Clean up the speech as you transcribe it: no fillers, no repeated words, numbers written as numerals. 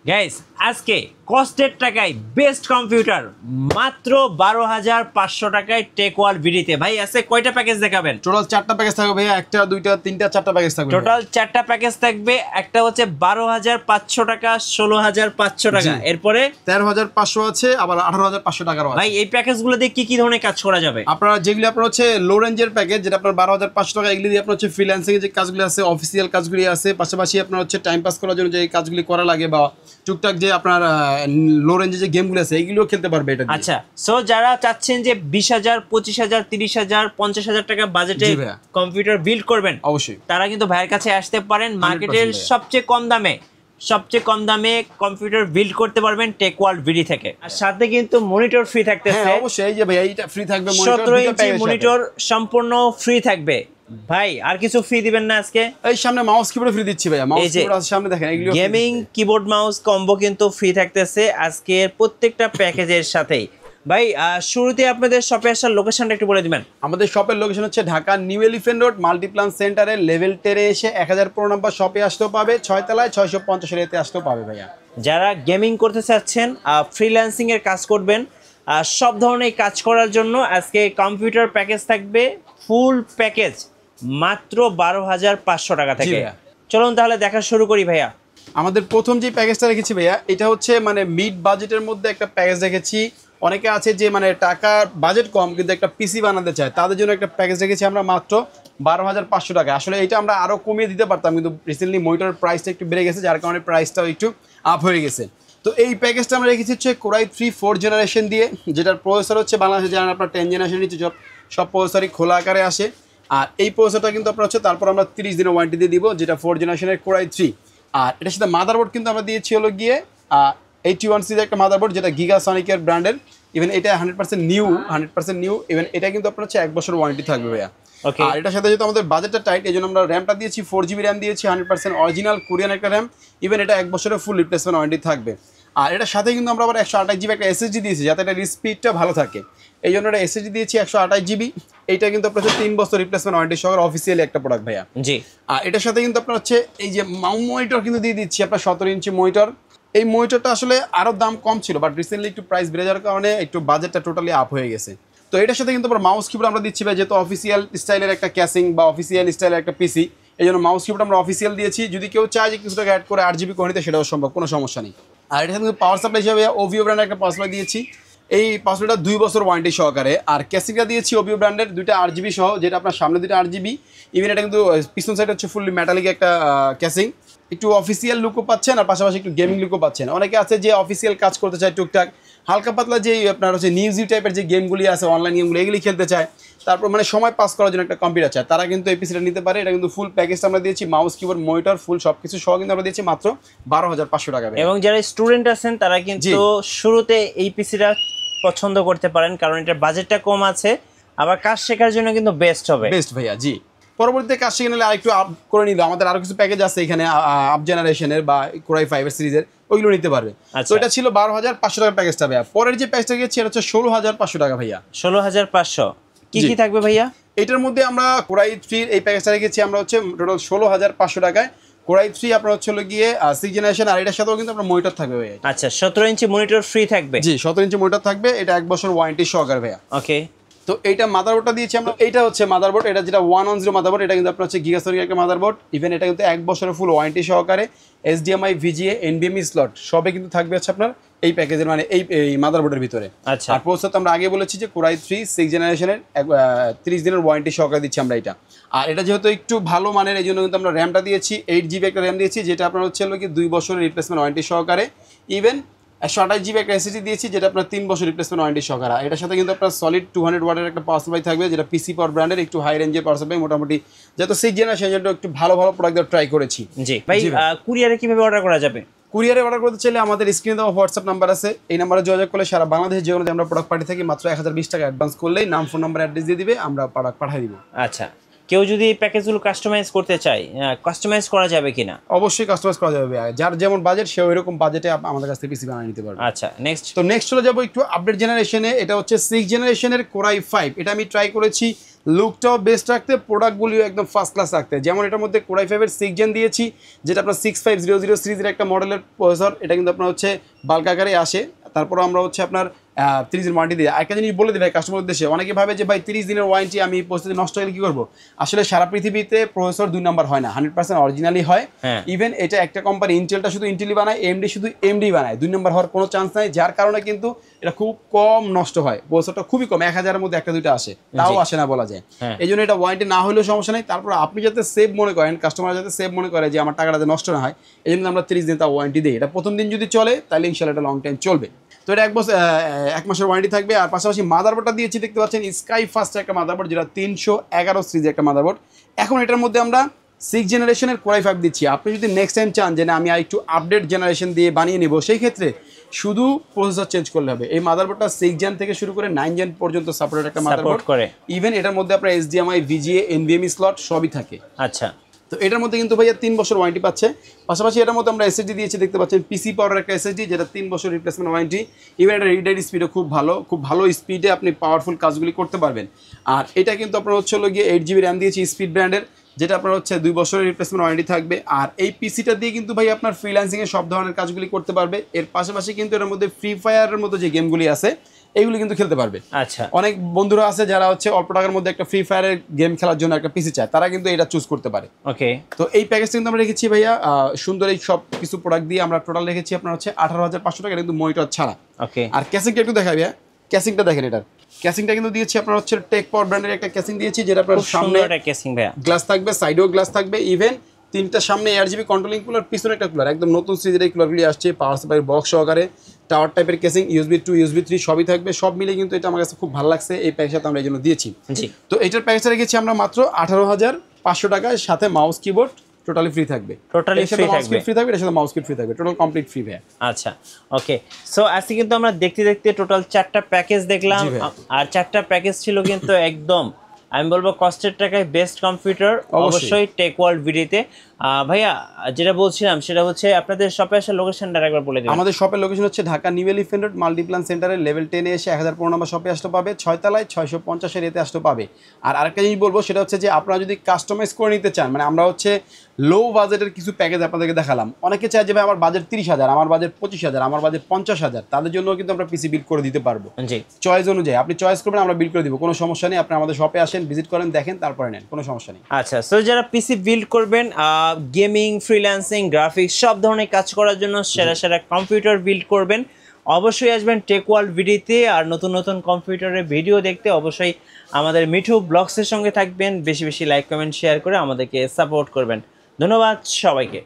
Guys আজকে কস্টের টাকায় best computer মাত্র 12,500 টাকায় টেকওয়াল ভিডিতে। ভাই আছে কয়টা প্যাকেজ দেখাবেন? টোটাল 4টা প্যাকেজ থাকবে ভাইয়া, একটা দুইটা তিনটা 4টা প্যাকেজ থাকবে। টোটাল 4টা প্যাকেজ থাকবে। একটা হচ্ছে 12,500 টাকা, 16,500 টাকা, এরপরে 13,500 আছে, আবার 18,500 টাকারও আছে। ভাই এই প্যাকেজগুলো দিয়ে কি কি ধরনের কাজ করা যাবে? আপনারা যেগুলি আপনার হচ্ছে লো রেঞ্জের প্যাকেজ, যেটা আপনার 12,500 টাকা, এগুলি দিয়ে আপনার হচ্ছে ফ্রিল্যান্সিং যে কাজগুলি আছে, অফিসিয়াল কাজগুলি আছে, পাশাপাশি আপনার হচ্ছে টাইম পাস করার জন্য যে কাজগুলি করা লাগে বা টুকটাক যে আপনার লো রেঞ্জে যে গেমগুলো আছে এইগুলিও খেলতে পারবে এটা দিয়ে। আচ্ছা, সো যারা চাচ্ছেন যে 20,000, 25,000, 30,000, 50,000 টাকা বাজেটে কম্পিউটার বিল্ড করবেন, অবশ্যই তারা কিন্তু ভাইয়ের কাছে আসতে পারেন। মার্কেটের সবচেয়ে কম দামে কম্পিউটার বিল্ড করতে পারবেন টেকওয়াল ভিডি থেকে। আর সাথে কিন্তু মনিটর ফ্রি থাকতেছে। হ্যাঁ অবশ্যই, এই যে ভাই এইটা ফ্রি থাকবে, 17 ইঞ্চি মনিটর সম্পূর্ণ ফ্রি থাকবে। ভাই আর কিছু ফ্রি দিবেন না আজকে? এই সামনে মাউস কিবোর্ড ফ্রি দিচ্ছি ভাইয়া, মাউস কিবোর্ড আছে সামনে দেখেন, এগুলো গেমিং কিবোর্ড মাউস কম্বো কিন্তু ফ্রি থাকতেছে আজকের প্রত্যেকটা প্যাকেজের সাথেই। ভাই শুরুতে আপনাদের শপে আসার লোকেশনটা একটু বলে দিবেন। আমাদের শপের লোকেশন হচ্ছে Dhaka new elephant road Multiplan সেন্টারের লেভেল 10-এ এসে 1015 নম্বর শপে আসতেও পাবে, 6 তলায় 650 এতে আসতেও পাবে ভাইয়া। যারা গেমিং করতে চাচ্ছেন, ফ্রিল্যান্সিং এর কাজ করবেন, সব ধরনের কাজ করার জন্য আজকে কম্পিউটার প্যাকেজ থাকবে ফুল প্যাকেজ মাত্র 12,500 টাকা থেকে। চলুন তাহলে দেখা শুরু করি ভাইয়া। আমাদের প্রথম যে প্যাকেজটা রেখেছি ভাইয়া, এটা হচ্ছে মানে মিড বাজেটের মধ্যে একটা প্যাকেজ রেখেছি। অনেকে আছে যে মানে টাকার বাজেট কম কিন্তু একটা পিসি বানাতে চায়, তাদের জন্য একটা প্যাকেজ রেখেছি আমরা মাত্র 12,500 টাকা। আসলে এটা আমরা আরও কমিয়ে দিতে পারতাম, কিন্তু রিসেন্টলি মনিটরের প্রাইসটা একটু বেড়ে গেছে, যার কারণে প্রাইসটাও একটু আপ হয়ে গেছে। তো এই প্যাকেজটা আমরা রেখেছি হচ্ছে কোরাই 3 4 জেনারেশন দিয়ে, যেটার প্রসেসর হচ্ছে বাংলাদেশে জানেন আপনার 10 জেনারেশন নিচ্ছে, সব প্রসেসরই খোলা আকারে আসে। আর এই প্রসেসরটা কিন্তু আপনার হচ্ছে তারপর আমরা 30 দিনের ওয়ারেন্টি দিয়ে দিব, যেটা 4 জেনারেশনের কোরাই 3। আর এটার সাথে মাদারবোর্ড কিন্তু আমরা দিয়েছি হলো গিয়ে 81 সিরিজের একটা মাদারবোর্ড, যেটা গিগাসনিকের ব্র্যান্ডের। ইভেন এটা 100% নিউ। ইভেন এটা কিন্তু আপনার হচ্ছে 1 বছর ওয়ারেন্টি থাকবে ভাইয়া। আর এটার সাথে যেহেতু আমাদের বাজেটটা টাইট, এই জন্য আমরা র্যামটা দিয়েছি 4GB র্যাম দিয়েছি, 100% অরিজিনাল কোরিয়ান একটা র্যাম। ইভেন এটা 1 বছরের ফুল রিপ্লেসমেন্ট ওয়ারেন্টি থাকবে। আর এটার সাথে কিন্তু আমরা আবার 128GB একটা এসএসডি দিয়েছি, যাতে এটা স্পিডটা ভালো থাকে। এই জন্য এটা এসএসডি দিয়েছি 128GB। এইটা কিন্তু আপনার হচ্ছে 3 বছর রিপ্লেসমেন্ট ওয়ারেন্টি সহ অফিসিয়ালি একটা প্রোডাক্ট ভাইয়া। জি। আর এটার সাথে কিন্তু আপনার হচ্ছে এই যে মনিটর কিন্তু দিয়ে দিচ্ছি আপনার 17 ইঞ্চি মনিটর। এই মনিটরটা আসলে আরও দাম কম ছিল, বাট রিসেন্টলি একটু প্রাইস বেড়ে যাওয়ার কারণে একটু বাজেটটা টোটালি আপ হয়ে গেছে। তো এটার সাথে কিন্তু আমরা মাউস কিবোর্ড আমরা দিচ্ছি ভাই, যেহেতু অফিসিয়াল স্টাইলের একটা ক্যাসিং বা অফিসিয়াল স্টাইলের একটা পিসি, এই জন্য মাউস কিবোর্ড আমরা অফিসিয়াল দিয়েছি। যদি কেউ চায় যে কিছু টাকা অ্যাড করে 8GB করে নিতে, সেটাও সম্ভব, কোনো সমস্যা নেই। আর এটার সাথে পাওয়ার সাপ্লাই হিসাবে ওভিও ব্র্যান্ডের একটা পাওয়ার সাপ্লাই দিয়েছি, এই পাওয়ার সাপ্লাইটা 2 বছর ওয়ারেন্টি সহকারে। আর ক্যাসিংটা দিয়েছি ওভিও ব্র্যান্ডের 2টা 8GB সহ, যেটা আপনার সামনে 2টা 8GB। ইভেন এটা কিন্তু পিছন সাইড হচ্ছে ফুললি মেটালিক একটা ক্যাসিং, একটু অফিসিয়াল লুকও পাচ্ছেন আর পাশাপাশি একটু গেমিং লুকও পাচ্ছেন। অনেকে আছে যে অফিসিয়াল কাজ করতে চায়, টুকটাক হালকা পাতলা যে আপনার হচ্ছে নিউজি টাইপের যে গেমগুলি আছে, অনলাইন গেমগুলো, এগুলি খেলতে চায়, তারপর মানে সময় পাস করার জন্য একটা কম্পিউটার চায়, তারা কিন্তু এই পিসিটা নিতে পারে। এটা কিন্তু ফুল প্যাকেজটা আমরা দিয়েছি, মাউস কিবোর্ড মনিটর ফুল সব কিছু সহ কিন্তু আমরা দিয়েছি মাত্র 12,500 টাকা। এবং যারা স্টুডেন্ট আছেন তারা কিন্তু শুরুতে এই পিসিটা পছন্দ করতে পারেন, কারণ এটার বাজেটটা কম আছে, আবার কাজ শেখার জন্য কিন্তু বেস্ট হবে। বেস্ট ভাইয়া, জি। পরবর্তীতে কাজ শিখে নিলে আরেকটু আপ করে নিল, আমাদের আরো কিছু প্যাকেজ আছে এখানে আপ জেনারেশনের বা কোরাই 5 সিরিজের, ওইগুলো নিতে পারবে। তো এটা ছিল 12,500 টাকার প্যাকেজটা ভাইয়া। পরের যে প্যাকেজটা গিয়েছে এটা হচ্ছে 16,500 টাকা ভাইয়া। 16,500 কি কি থাকবে ভাইয়া? এটার মধ্যে আমরা কোরাই 3 এই প্যাকেজটা রেখেছি আমরা হচ্ছে টোটাল 16,500 টাকায়। কোরাই 3 আপনার হচ্ছে গিয়ে 6 জেনারেশন, আর এটার সাথেও কিন্তু আপনার মনিটর থাকবে ভাইয়া। আচ্ছা, 17 ইঞ্চি মনিটর ফ্রি থাকবে? জি, 17 ইঞ্চি মনিটর থাকবে, এটা 1 বছর ওয়ারেন্টি সহকারে ভাইয়া। ওকে। তো এইটা মাদারবোর্ডটা দিয়েছি আমরা, এইটা হচ্ছে মাদারবোর্ড, এটা যেটা 110 মাদারবোর্ড, এটা কিন্তু আপনার হচ্ছে গিগাসনিক একটা মাদারবোর্ড। ইভেন এটা কিন্তু 1 বছরের ফুল ওয়ারেন্টি সহকারে, HDMI VGA NVMe স্লট সবে কিন্তু থাকবে হচ্ছে আপনার এই প্যাকেজের, মানে এই মাদারবোর্ডের ভিতরে। আচ্ছা। আর প্রসেসর তো আমরা আগে বলেছি যে কোরাই 3 6 জেনারেশনের 30 দিনের ওয়ারেন্টি সহকারে দিচ্ছি আমরা এটা। আর এটা যেহেতু একটু ভালো মানের, এই জন্য কিন্তু আমরা র্যামটা দিয়েছি 8GB একটা র্যাম দিয়েছি, যেটা আপনার হচ্ছে 2 বছরের রিপ্লেসমেন্ট ওয়ারেন্টি সহকারে। ইভেন 128GB একটা এসএসডি দিয়েছি, যেটা আপনার 3 বছর রিপ্লেসমেন্ট ওয়ারেন্টি সহকারে। এটার সাথে কিন্তু আপনার সলিড 200 ওয়াটের একটা পাওয়ার সাপ্লাই থাকবে, যেটা পিসি পাওয়ার ব্র্যান্ডের, একটু হাই রেঞ্জের পাওয়ার সাপ্লাই। মোটামুটি যেহেতু 6 জেনারেশন, সেজন্য একটু ভালো প্রোডাক্ট দেওয়ার ট্রাই করেছি। জি ভাই, কুরিয়ারে কিভাবে অর্ডার করা যাবে? কুরিয়ারে অর্ডার করতে চাইলে আমাদের স্ক্রিনে দেওয়া হোয়াটসঅ্যাপ নাম্বার আছে, এই নাম্বারে যোগাযোগ করলে সারা বাংলাদেশে যে কোনো আমরা প্রোডাক্ট পাঠিয়ে থাকি। মাত্র 1020 টাকা অ্যাডভান্স করলেই নাম, ফোন নাম্বার, অ্যাড্রেস দিয়ে দিবে, আমরা প্রোডাক্ট পাঠিয়ে দিব। আচ্ছা, কেউ যদি এই প্যাকেজগুলো কাস্টমাইজ করতে চায়, কাস্টমাইজ করা যাবে কিনা? অবশ্যই কাস্টমাইজ করা যাবে, যার যেমন বাজেট সে ওইরকম বাজেটে আমাদের কাছ থেকে পিসি বানিয়ে নিতে পারবে। আচ্ছা, নেক্সট। তো নেক্সট চলে যাবো একটু আপডেট জেনারেশনে। এটা হচ্ছে 6 জেনারেশনের Core i5। এটা আমি ট্রাই করেছি লুকটাও বেস্ট রাখতে, প্রোডাক্টগুলিও একদম ফার্স্ট ক্লাস রাখতে। যেমন এটার মধ্যে Core i5 এর 6 জেন দিয়েছি, যেটা আপনার 6500 সিরিজের একটা মডেলের প্রসেসর। এটা কিন্তু আপনার হচ্ছে বাল্ক আকারে আসে। তারপর আমরা হচ্ছে আপনার 30 দিন ওয়ারেন্টি দিয়ে। একটা জিনিস বলে দিই ভাই কাস্টমার উদ্দেশ্যে, অনেকে ভাবে যে ভাই 30 দিনের ওয়ারেন্টি, আমি পরিস্থিতি নষ্ট হলে কী করবো? আসলে সারা পৃথিবীতে প্রসেসর 2 নাম্বার হয় না, 100% অরিজিনালি হয়। ইভেন এটা একটা কোম্পানি ইন্টেলটা শুধু ইন্টেলই বানায়, এমডি শুধু এমডি বানায়, 2 নাম্বার হওয়ার কোনো চান্স নাই। যার কারণে কিন্তু এটা খুব কম নষ্ট হয়, প্রসেসরটা খুবই কম, 1000-এর মধ্যে একটা দুইটা আসে, তাও আসে না বলা যায়। এই জন্য এটা ওয়ারেন্টি না হলেও সমস্যা নেই। তারপর আপনি যাতে সেভ মনে করেন, কাস্টমার যাতে সেভ মনে করে যে আমার টাকাটা যাতে নষ্ট না হয়, এই জন্য আমরা 30 দিন তা ওয়ারেন্টি দিই। এটা প্রথম দিন যদি চলে তাহলে ইনশাল্লাহ এটা লং টাইম চলবে। তো এটা 1 মাসের ওয়ারেন্টি থাকবে। আর পাশাপাশি মাদারবোর্ডটা দিয়েছি, দেখতে পাচ্ছেন স্কাই ফাস্ট একটা মাদারবোর্ড, যেটা 311 সিরিজের একটা মাদারবোর্ড। এখন এটার মধ্যে আমরা 6 জেনারেশনের Core i5 দিচ্ছি। আপনি যদি নেক্সট টাইম চান যে না আমি একটু আপডেট জেনারেশন দিয়ে বানিয়ে নেব, সেই ক্ষেত্রে শুধু প্রসেসর চেঞ্জ করলে হবে। এই মাদারবোর্ডটা 6 জেন থেকে শুরু করে 9 জেন পর্যন্ত সাপোর্টেড একটা মাদারবোর্ড করে। ইভেন এটার মধ্যে আপনার HDMI, VGA, NVMe স্লট সবই থাকে। আচ্ছা, তো এটার মধ্যে কিন্তু ভাইয়া 3 বছর ওয়ারেন্টি পাচ্ছে। পাশাপাশি এটার মধ্যে আমরা এসএসডি দিয়েছি, দেখতে পাচ্ছেন পিসি পাওয়ার একটা এসএসডি, যেটা 3 বছর রিপ্লেসমেন্ট ওয়ারেন্টি। ইভেন এটা রিড রাইট স্পিডও খুব ভালো স্পিডে আপনি পাওয়ারফুল কাজগুলি করতে পারবেন। আর এটা কিন্তু আপনার হচ্ছে গিয়ে 8GB র্যাম দিয়েছি স্পিড ব্র্যান্ডের, যেটা আপনার হচ্ছে 2 বছরের রিপ্লেসমেন্ট ওয়ারেন্টি থাকবে। আর এই পিসিটা দিয়ে কিন্তু ভাই আপনার ফ্রিল্যান্সিংয়ে সব ধরনের কাজগুলি করতে পারবে। এর পাশাপাশি কিন্তু এর মধ্যে ফ্রি ফায়ারের মতো যে গেমগুলি আছে এইগুলি কিন্তু খেলতে পারবে। আচ্ছা, অনেক বন্ধুরা আছে যারা হচ্ছে অল্প টাকার মধ্যে একটা ফ্রি ফায়ারের গেম খেলার জন্য একটা পিসি চায়, তারা কিন্তু এটা চুজ করতে পারে। ওকে, তো এই প্যাকেজটা কিন্তু আমরা রেখেছি ভাইয়া সুন্দর এই সব কিছু প্রোডাক্ট দিয়ে আমরা টোটাল রেখেছি আপনার হচ্ছে 18,500 টাকা, কিন্তু মনিটর ছাড়া। ওকে, আর ক্যাসিংটা একটু দেখাই ভাইয়া, ক্যাসিংটা দেখেন। এটার ক্যাসিংটা কিন্তু দিয়েছি আপনার হচ্ছে টেক পাওয়ার ব্র্যান্ডের একটা ক্যাসিং দিয়েছি, যেটা আপনার সামনে ক্যাসিং ভাইয়া গ্লাস থাকবে, সাইডেও গ্লাস থাকবে। ইভেন 3টা সামনে 8GB কন্ট্রোলিং কুলার, পিছনে একটা কুলার, একদম নতুন সিরিজের এই কুলারগুলি আসছে পাওয়ার সাপ্লাই বক্স সহকারে, টাওয়ার টাইপের কেসিং, USB 2 USB 3 সবই থাকবে। সব মিলে কিন্তু এটা আমার কাছে খুব ভালো লাগছে, এই প্যাকেজটা আমরা এই জন্য দিয়েছি। তো এটার প্যাকেজটা রেখেছি আমরা মাত্র 18,500 টাকায়, সাথে মাউস কিবোর্ড টোটালি ফ্রি থাকবে। টোটালি ফ্রি থাকবে, ফ্রি থাকবে, এর সাথে মাউস কিট ফ্রি থাকবে, টোটাল কমপ্লিট ফ্রি ভাই। আচ্ছা, ওকে। সো আজকে কিন্তু আমরা দেখতে টোটাল 4টা প্যাকেজ দেখলাম, আর 4টা প্যাকেজ ছিল কিন্তু একদম আমি বলবো কষ্টের টাকায় বেস্ট কম্পিউটার, অবশ্যই টেক ওয়ার্ল্ড ভিডিওতে। ভাইয়া যেটা বলছিলাম সেটা হচ্ছে আপনাদের শপে আসার লোকেশনটা একবার বলে দিন। আমাদের শপের লোকেশন হচ্ছে Dhaka new elephant road Multiplan সেন্টারের লেভেল 10 এ এসে 1015 নম্বর শপে আসতে পাবে, 6 তলায় 650 এতে আসতে পাবে। আর আরেকটা জিনিস বলবো, সেটা হচ্ছে যে আপনারা যদি কাস্টমাইজ করে নিতে চান, মানে আমরা হচ্ছে লো বাজেটের কিছু প্যাকেজ আপনাদেরকে দেখালাম। অনেকে চায় যে ভাই আমার বাজেট 30,000, আমার বাজেট 25,000, আমার বাজেট 50,000, তাদের জন্য কিন্তু আমরা পিসি বিল্ড করে দিতে পারবো। চয়েস অনুযায়ী আপনি চয়েস করবেন, আমরা বিল্ড করে দিব, কোনো সমস্যা নেই। আপনি আমাদের শপে আসেন, ভিজিট করেন, দেখেন, তারপরে নেন, কোনো সমস্যা নেই। আচ্ছা, সো যারা পিসি বিল্ড করবেন, গেমিং, ফ্রিল্যান্সিং, গ্রাফিক্স সব ধরনের কাজ করার জন্য সেরা কম্পিউটার বিল্ড করবেন, অবশ্যই আসবেন টেক ওয়ার্ল্ড ভিডিওতে। আর নতুন কম্পিউটারের ভিডিও দেখতে অবশ্যই আমাদের মিঠু ব্লগসের সঙ্গে থাকবেন। বেশি লাইক, কমেন্ট, শেয়ার করে আমাদেরকে সাপোর্ট করবেন। ধন্যবাদ সবাইকে।